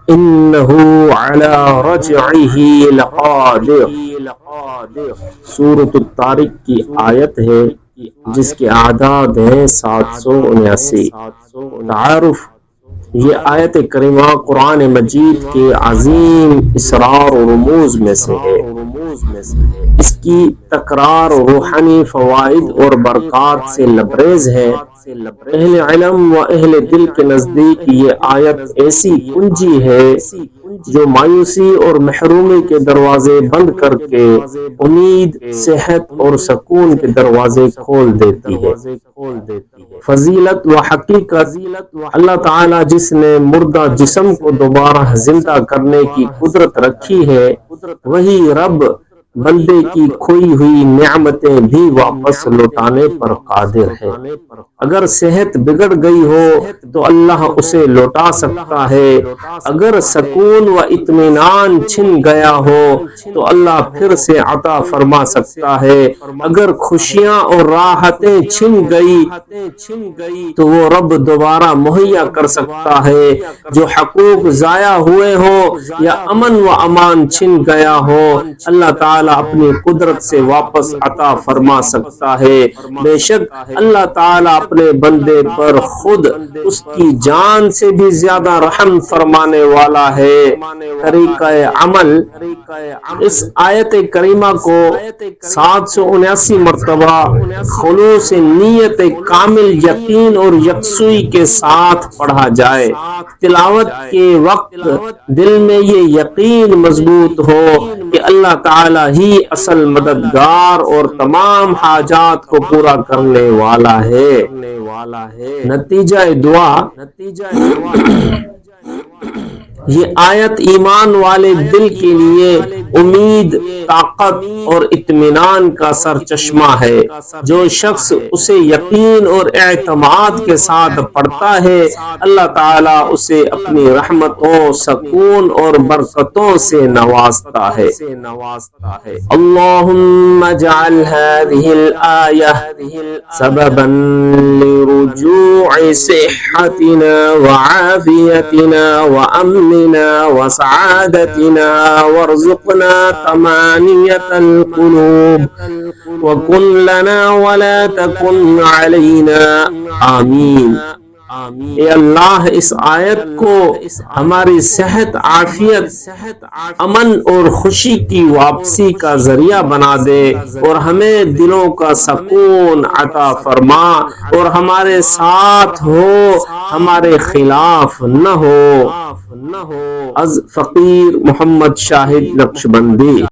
إنه على رجعه لقادر. سورۃ الطارق کی آیت ہے جس کے اعداد ہیں 779. تعارف: یہ آیت کریمہ قرآن مجید کے عظیم اسرار و رموز میں سے ہے. اس کی تکرار روحانی فوائد اور برکات سے لبریز ہے. اہل علم و اہل دل کے نزدیک یہ آیت ایسی کنجی ہے جو مایوسی اور محرومی کے دروازے بند کر کے امید، صحت اور سکون کے دروازے کھول دیتی ہے. فضیلت و حقیقت: اللہ تعالی جس نے مردہ جسم کو دوبارہ زندہ کرنے کی قدرت رکھی ہے، وہی رب بندے کی کھوئی ہوئی نعمتیں بھی واپس لوٹانے پر قادر ہے. اگر صحت بگڑ گئی ہو تو اللہ اسے لوٹا سکتا ہے. اگر سکون و اطمینان چھن گیا ہو تو اللہ پھر سے عطا فرما سکتا ہے. اگر خوشیاں اور راحتیں چھن گئی تو وہ رب دوبارہ مہیا کر سکتا ہے. جو حقوق ضائع ہوئے ہوں یا امن و امان چھن گیا ہو، اللہ تعالیٰ اپنی قدرت سے واپس عطا فرما سکتا ہے. بے شک اللہ تعالیٰ اپنے بندے پر خود اس کی جان سے بھی زیادہ رحم فرمانے والا ہے. طریقہ عمل: اس آیت کریمہ کو 779 مرتبہ خلوص نیت، کامل یقین اور یکسوئی کے ساتھ پڑھا جائے. تلاوت کے وقت دل میں یہ یقین مضبوط ہو کہ اللہ تعالی ہی اصل مددگار اور تمام حاجات کو پورا کرنے والا ہے. نتیجہ دعا: یہ آیت ایمان والے دل کے لیے امید، طاقت اور اطمینان کا سرچشمہ ہے. جو شخص اسے یقین اور اعتماد کے ساتھ پڑھتا ہے، اللہ تعالیٰ اسے اپنی رحمتوں، سکون اور برکتوں سے نوازتا ہے. اللہم اجعل هذه الآیہ سببا لرجوع صحتنا وعافیتنا وامننا وسعادتنا وارزقنا طمانینۃ القلوب وکن لنا ولا تکن علینا. آمین. اے اللہ، اس آیت کو ہماری صحت، عافیت، امن اور خوشی کی واپسی کا ذریعہ بنا دے اور ہمیں دلوں کا سکون عطا فرما اور ہمارے ساتھ ہو، ہمارے خلاف نہ ہو. از فقیر محمد شاہد نقشبندی.